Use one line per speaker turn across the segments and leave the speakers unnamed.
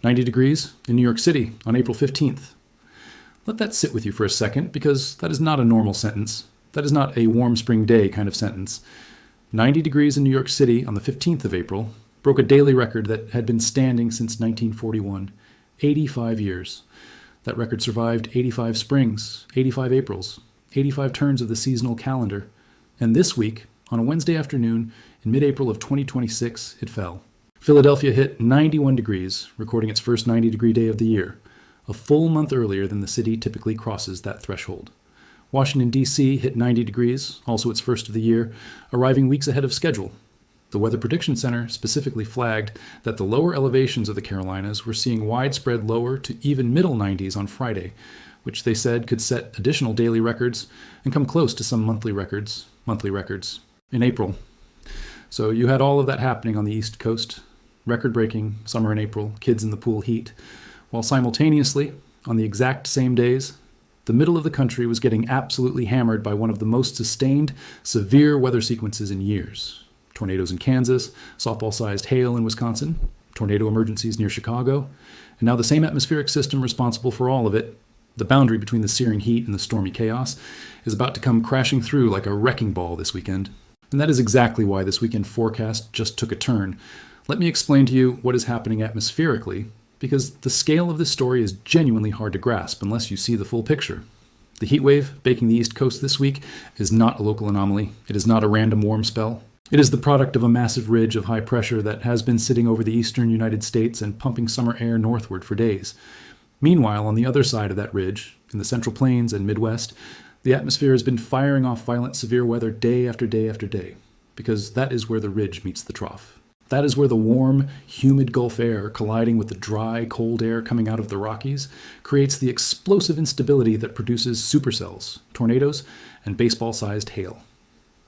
90 degrees in New York City on April 15th. Let that sit with you for a second, because that is not a normal sentence. That is not a warm spring day kind of sentence. 90 degrees in New York City on the 15th of April broke a daily record that had been standing since 1941, 85 years. That record survived 85 springs, 85 Aprils, 85 turns of the seasonal calendar. And this week, on a Wednesday afternoon in mid-April of 2026, it fell. Philadelphia hit 91 degrees, recording its first 90-degree day of the year, a full month earlier than the city typically crosses that threshold. Washington, D.C. hit 90 degrees, also its first of the year, arriving weeks ahead of schedule. The Weather Prediction Center specifically flagged that the lower elevations of the Carolinas were seeing widespread lower to even middle 90s on Friday, which they said could set additional daily records and come close to some monthly records in April. So you had all of that happening on the East Coast, record-breaking summer in April, kids in the pool heat, while simultaneously, on the exact same days, the middle of the country was getting absolutely hammered by one of the most sustained, severe weather sequences in years. Tornadoes in Kansas, softball-sized hail in Wisconsin, tornado emergencies near Chicago, and now the same atmospheric system responsible for all of it, the boundary between the searing heat and the stormy chaos, is about to come crashing through like a wrecking ball this weekend. And that is exactly why this weekend forecast just took a turn. Let me explain to you what is happening atmospherically, because the scale of this story is genuinely hard to grasp unless you see the full picture. The heat wave baking the East Coast this week is not a local anomaly. It is not a random warm spell. It is the product of a massive ridge of high pressure that has been sitting over the eastern United States and pumping summer air northward for days. Meanwhile, on the other side of that ridge, in the Central Plains and Midwest, the atmosphere has been firing off violent severe weather day after day after day, because that is where the ridge meets the trough. That is where the warm, humid Gulf air colliding with the dry, cold air coming out of the Rockies creates the explosive instability that produces supercells, tornadoes, and baseball-sized hail.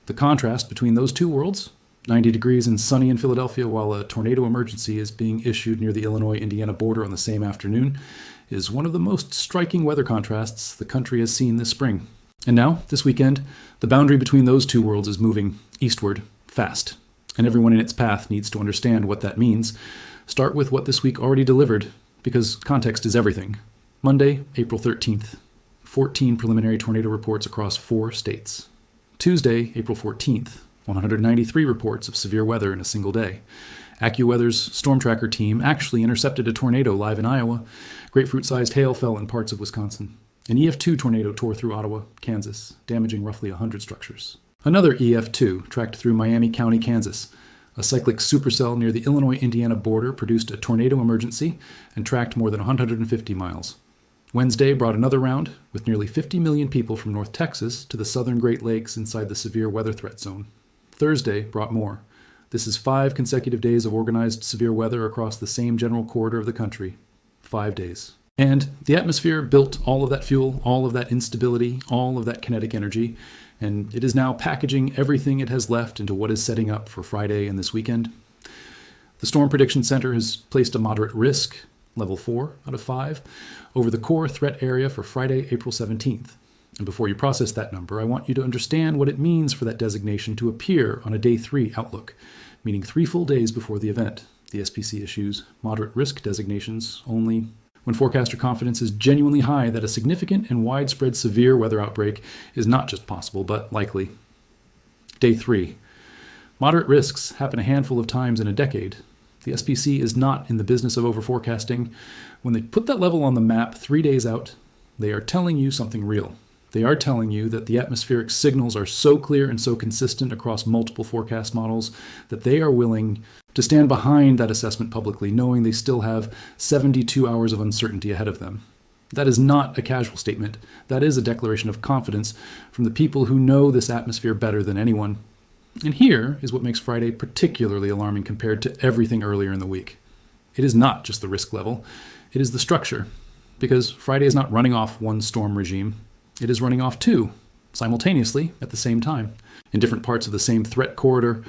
The contrast between those two worlds, 90 degrees and sunny in Philadelphia while a tornado emergency is being issued near the Illinois-Indiana border on the same afternoon, is one of the most striking weather contrasts the country has seen this spring. And now, this weekend, the boundary between those two worlds is moving eastward fast, and everyone in its path needs to understand what that means. Start with what this week already delivered, because context is everything. Monday, April 13th, 14 preliminary tornado reports across 4 states. Tuesday, April 14th, 193 reports of severe weather in a single day. AccuWeather's Storm Tracker team actually intercepted a tornado live in Iowa. Grapefruit-sized hail fell in parts of Wisconsin. An EF2 tornado tore through Ottawa, Kansas, damaging roughly 100 structures. Another EF2 tracked through Miami County, Kansas. A cyclic supercell near the Illinois-Indiana border produced a tornado emergency and tracked more than 150 miles. Wednesday brought another round, with nearly 50 million people from North Texas to the southern Great Lakes inside the severe weather threat zone. Thursday brought more. This is 5 consecutive days of organized severe weather across the same general corridor of the country. 5 days. And the atmosphere built all of that fuel, all of that instability, all of that kinetic energy, and it is now packaging everything it has left into what is setting up for Friday and this weekend. The Storm Prediction Center has placed a moderate risk, level 4 out of 5, over the core threat area for Friday, April 17th. And before you process that number, I want you to understand what it means for that designation to appear on a Day 3 outlook, meaning 3 full days before the event. The SPC issues moderate risk designations only when forecaster confidence is genuinely high that a significant and widespread severe weather outbreak is not just possible, but likely. Day 3. Moderate risks happen a handful of times in a decade. The SPC is not in the business of overforecasting. When they put that level on the map 3 days out, they are telling you something real. They are telling you that the atmospheric signals are so clear and so consistent across multiple forecast models that they are willing to stand behind that assessment publicly, knowing they still have 72 hours of uncertainty ahead of them. That is not a casual statement. That is a declaration of confidence from the people who know this atmosphere better than anyone. And here is what makes Friday particularly alarming compared to everything earlier in the week. It is not just the risk level, it is the structure. Because Friday is not running off one storm regime, it is running off 2, simultaneously at the same time, in different parts of the same threat corridor.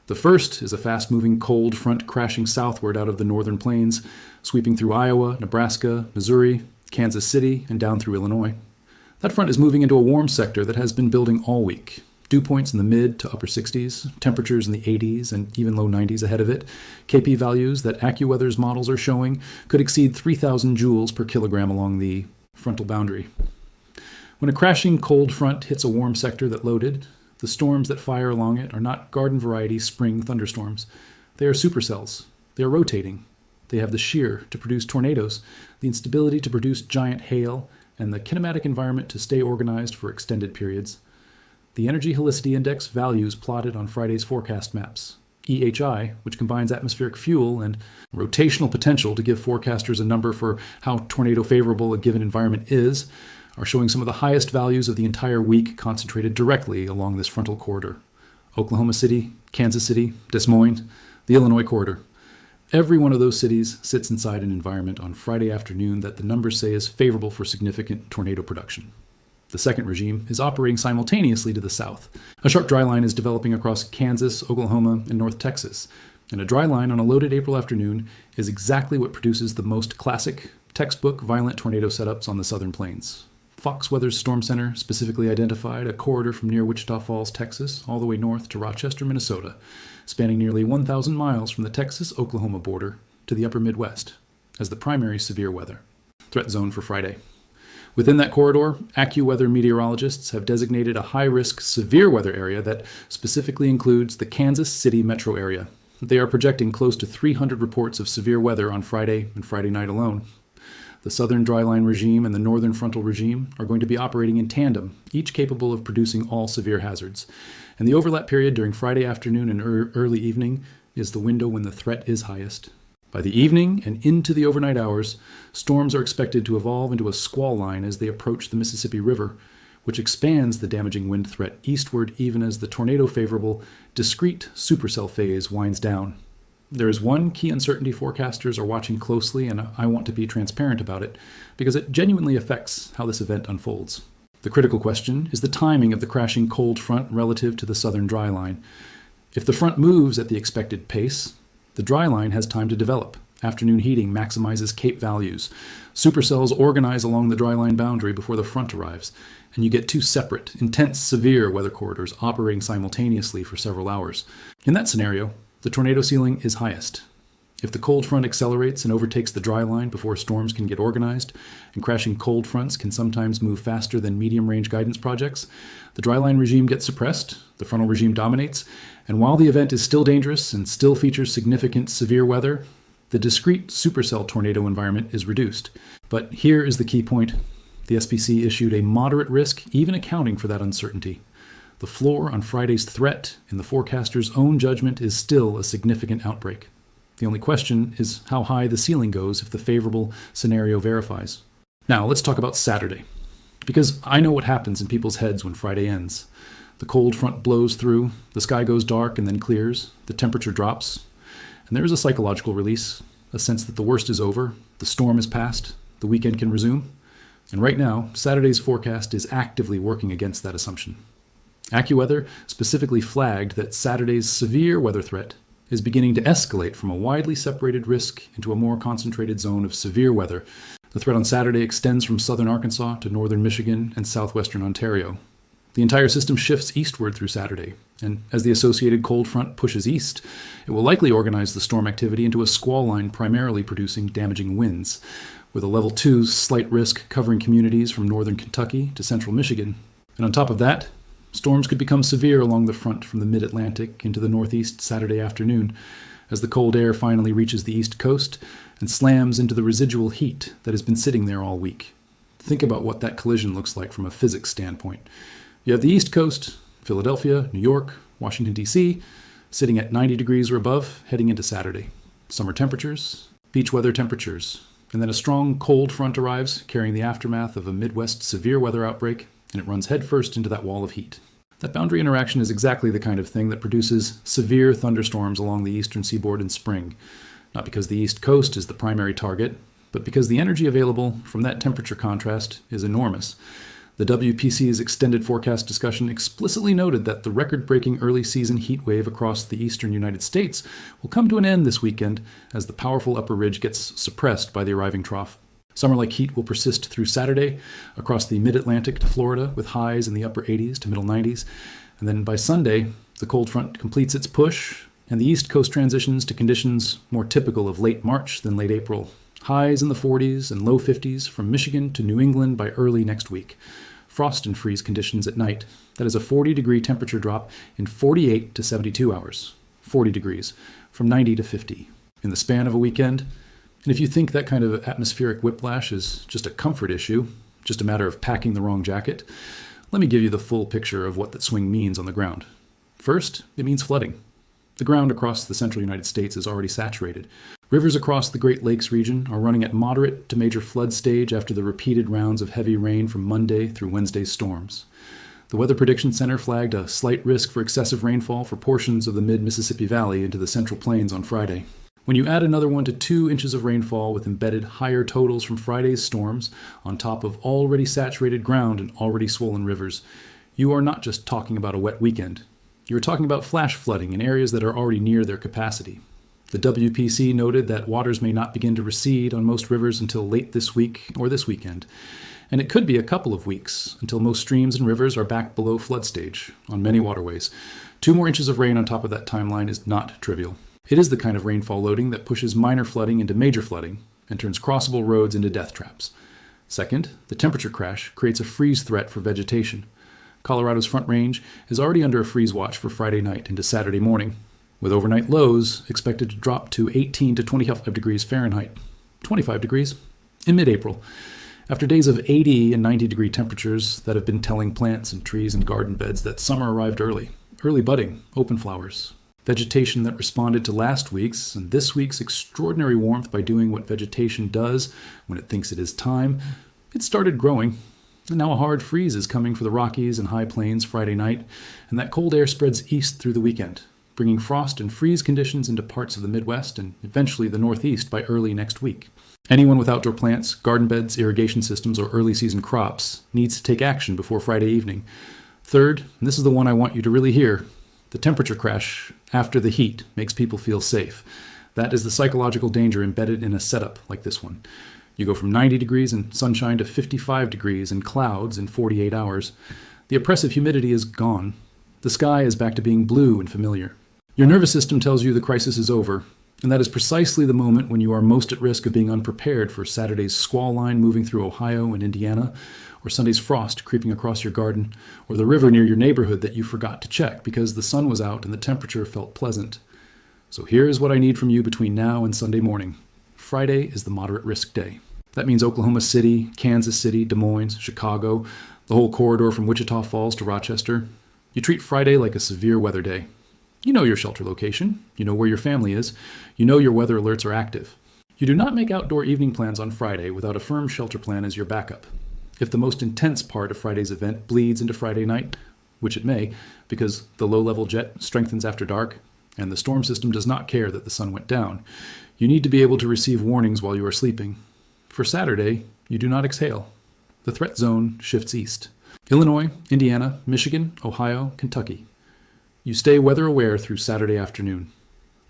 The first is a fast-moving cold front crashing southward out of the northern plains, sweeping through Iowa, Nebraska, Missouri, Kansas City, and down through Illinois. That front is moving into a warm sector that has been building all week. Dew points in the mid to upper 60s, temperatures in the 80s and even low 90s ahead of it. KP values that AccuWeather's models are showing could exceed 3,000 joules per kilogram along the frontal boundary. When a crashing cold front hits a warm sector that loaded, the storms that fire along it are not garden variety spring thunderstorms. They are supercells. They are rotating. They have the shear to produce tornadoes, the instability to produce giant hail, and the kinematic environment to stay organized for extended periods. The Energy Helicity Index values plotted on Friday's forecast maps. EHI, which combines atmospheric fuel and rotational potential to give forecasters a number for how tornado favorable a given environment is, are showing some of the highest values of the entire week concentrated directly along this frontal corridor. Oklahoma City, Kansas City, Des Moines, the Illinois corridor. Every one of those cities sits inside an environment on Friday afternoon that the numbers say is favorable for significant tornado production. The second regime is operating simultaneously to the south. A sharp dry line is developing across Kansas, Oklahoma, and North Texas. And a dry line on a loaded April afternoon is exactly what produces the most classic, textbook violent tornado setups on the southern plains. Fox Weather's Storm Center specifically identified a corridor from near Wichita Falls, Texas, all the way north to Rochester, Minnesota, spanning nearly 1,000 miles from the Texas-Oklahoma border to the upper Midwest, as the primary severe weather threat zone for Friday. Within that corridor, AccuWeather meteorologists have designated a high-risk severe weather area that specifically includes the Kansas City metro area. They are projecting close to 300 reports of severe weather on Friday and Friday night alone. The southern dryline regime and the northern frontal regime are going to be operating in tandem, each capable of producing all severe hazards. And the overlap period during Friday afternoon and early evening is the window when the threat is highest. By the evening and into the overnight hours, storms are expected to evolve into a squall line as they approach the Mississippi River, which expands the damaging wind threat eastward even as the tornado-favorable, discrete supercell phase winds down. There is one key uncertainty forecasters are watching closely, and I want to be transparent about it, because it genuinely affects how this event unfolds. The critical question is the timing of the crashing cold front relative to the southern dry line. If the front moves at the expected pace, the dry line has time to develop. Afternoon heating maximizes CAPE values. Supercells organize along the dry line boundary before the front arrives, and you get two separate, intense, severe weather corridors operating simultaneously for several hours. In that scenario, the tornado ceiling is highest. If the cold front accelerates and overtakes the dry line before storms can get organized, and crashing cold fronts can sometimes move faster than medium-range guidance projects, the dry line regime gets suppressed, the frontal regime dominates, and while the event is still dangerous and still features significant severe weather, the discrete supercell tornado environment is reduced. But here is the key point. The SPC issued a moderate risk, even accounting for that uncertainty. The floor on Friday's threat, in the forecaster's own judgment, is still a significant outbreak. The only question is how high the ceiling goes if the favorable scenario verifies. Now, let's talk about Saturday, because I know what happens in people's heads when Friday ends. The cold front blows through, the sky goes dark and then clears, the temperature drops, and there is a psychological release, a sense that the worst is over, the storm is past, the weekend can resume. And right now, Saturday's forecast is actively working against that assumption. AccuWeather specifically flagged that Saturday's severe weather threat is beginning to escalate from a widely separated risk into a more concentrated zone of severe weather. The threat on Saturday extends from southern Arkansas to northern Michigan and southwestern Ontario. The entire system shifts eastward through Saturday, and as the associated cold front pushes east, it will likely organize the storm activity into a squall line primarily producing damaging winds, with a level 2 slight risk covering communities from northern Kentucky to central Michigan. And on top of that, storms could become severe along the front from the mid-Atlantic into the northeast Saturday afternoon, as the cold air finally reaches the east coast and slams into the residual heat that has been sitting there all week. Think about what that collision looks like from a physics standpoint. You have the east coast, Philadelphia, New York, Washington, D.C., sitting at 90 degrees or above heading into Saturday. Summer temperatures, beach weather temperatures, and then a strong cold front arrives carrying the aftermath of a Midwest severe weather outbreak, and it runs headfirst into that wall of heat. That boundary interaction is exactly the kind of thing that produces severe thunderstorms along the eastern seaboard in spring, not because the east coast is the primary target, but because the energy available from that temperature contrast is enormous. The WPC's extended forecast discussion explicitly noted that the record-breaking early season heat wave across the eastern United States will come to an end this weekend as the powerful upper ridge gets suppressed by the arriving trough. Summer-like heat will persist through Saturday across the mid-Atlantic to Florida with highs in the upper 80s to middle 90s, And then by Sunday, the cold front completes its push, and the East Coast transitions to conditions more typical of late March than late April. Highs in the 40s and low 50s from Michigan to New England by early next week. Frost and freeze conditions at night. That is a 40-degree temperature drop in 48 to 72 hours. 40 degrees, from 90 to 50, in the span of a weekend. And if you think that kind of atmospheric whiplash is just a comfort issue, just a matter of packing the wrong jacket, let me give you the full picture of what that swing means on the ground. First, it means flooding. The ground across the central United States is already saturated. Rivers across the Great Lakes region are running at moderate to major flood stage after the repeated rounds of heavy rain from Monday through Wednesday's storms. The Weather Prediction Center flagged a slight risk for excessive rainfall for portions of the mid-Mississippi Valley into the Central Plains on Friday. When you add another 1 to 2 inches of rainfall with embedded higher totals from Friday's storms on top of already saturated ground and already swollen rivers, you are not just talking about a wet weekend. You are talking about flash flooding in areas that are already near their capacity. The WPC noted that waters may not begin to recede on most rivers until late this week or this weekend. And it could be a couple of weeks until most streams and rivers are back below flood stage on many waterways. 2 more inches of rain on top of that timeline is not trivial. It is the kind of rainfall loading that pushes minor flooding into major flooding and turns crossable roads into death traps. Second, the temperature crash creates a freeze threat for vegetation. Colorado's Front Range is already under a freeze watch for Friday night into Saturday morning, with overnight lows expected to drop to 18 to 25 degrees Fahrenheit, 25 degrees, in mid-April. After days of 80 and 90-degree temperatures that have been telling plants and trees and garden beds that summer arrived early budding, open flowers. Vegetation that responded to last week's and this week's extraordinary warmth by doing what vegetation does when it thinks it is time, it started growing. And now a hard freeze is coming for the Rockies and High Plains Friday night, and that cold air spreads east through the weekend, bringing frost and freeze conditions into parts of the Midwest and eventually the Northeast by early next week. Anyone with outdoor plants, garden beds, irrigation systems, or early season crops needs to take action before Friday evening. Third, and this is the one I want you to really hear, the temperature crash after the heat makes people feel safe. That is the psychological danger embedded in a setup like this one. You go from 90 degrees and sunshine to 55 degrees and clouds in 48 hours. The oppressive humidity is gone. The sky is back to being blue and familiar. Your nervous system tells you the crisis is over, and that is precisely the moment when you are most at risk of being unprepared for Saturday's squall line moving through Ohio and Indiana, or Sunday's frost creeping across your garden, or the river near your neighborhood that you forgot to check because the sun was out and the temperature felt pleasant. So here is what I need from you between now and Sunday morning. Friday is the moderate risk day. That means Oklahoma City, Kansas City, Des Moines, Chicago, the whole corridor from Wichita Falls to Rochester. You treat Friday like a severe weather day. You know your shelter location. You know where your family is. You know your weather alerts are active. You do not make outdoor evening plans on Friday without a firm shelter plan as your backup. If the most intense part of Friday's event bleeds into Friday night, which it may, because the low-level jet strengthens after dark, and the storm system does not care that the sun went down, you need to be able to receive warnings while you are sleeping. For Saturday, you do not exhale. The threat zone shifts east. Illinois, Indiana, Michigan, Ohio, Kentucky. You stay weather aware through Saturday afternoon.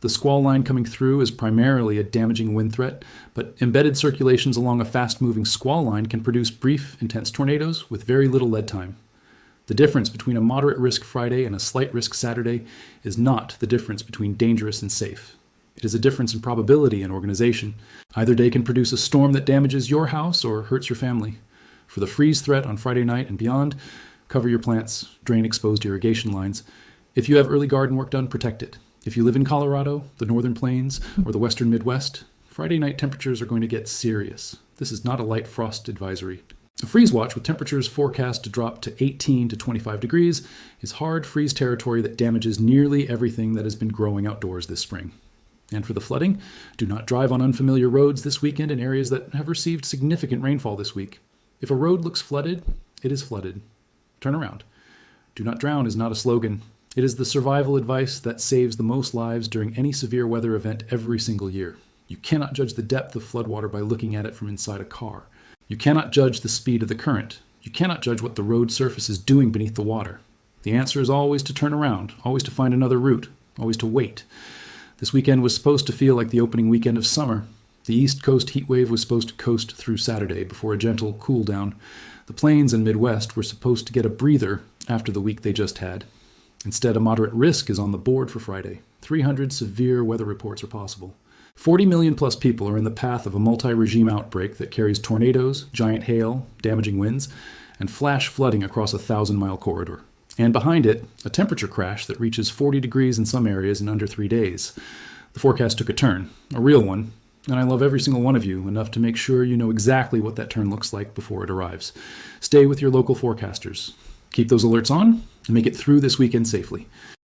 The squall line coming through is primarily a damaging wind threat, but embedded circulations along a fast-moving squall line can produce brief, intense tornadoes with very little lead time. The difference between a moderate risk Friday and a slight risk Saturday is not the difference between dangerous and safe. It is a difference in probability and organization. Either day can produce a storm that damages your house or hurts your family. For the freeze threat on Friday night and beyond, cover your plants, drain exposed irrigation lines. If you have early garden work done, protect it. If you live in Colorado, the Northern Plains, or the Western Midwest, Friday night temperatures are going to get serious. This is not a light frost advisory. A freeze watch with temperatures forecast to drop to 18 to 25 degrees is hard freeze territory that damages nearly everything that has been growing outdoors this spring. And for the flooding, do not drive on unfamiliar roads this weekend in areas that have received significant rainfall this week. If a road looks flooded, it is flooded. Turn around. Do not drown is not a slogan. It is the survival advice that saves the most lives during any severe weather event every single year. You cannot judge the depth of floodwater by looking at it from inside a car. You cannot judge the speed of the current. You cannot judge what the road surface is doing beneath the water. The answer is always to turn around, always to find another route, always to wait. This weekend was supposed to feel like the opening weekend of summer. The East Coast heat wave was supposed to coast through Saturday before a gentle cool down. The plains and Midwest were supposed to get a breather after the week they just had. Instead, a moderate risk is on the board for Friday. 300 severe weather reports are possible. 40 million plus people are in the path of a multi-regime outbreak that carries tornadoes, giant hail, damaging winds, and flash flooding across a 1,000-mile corridor. And behind it, a temperature crash that reaches 40 degrees in some areas in under 3 days. The forecast took a turn, a real one, and I love every single one of you enough to make sure you know exactly what that turn looks like before it arrives. Stay with your local forecasters. Keep those alerts on and make it through this weekend safely.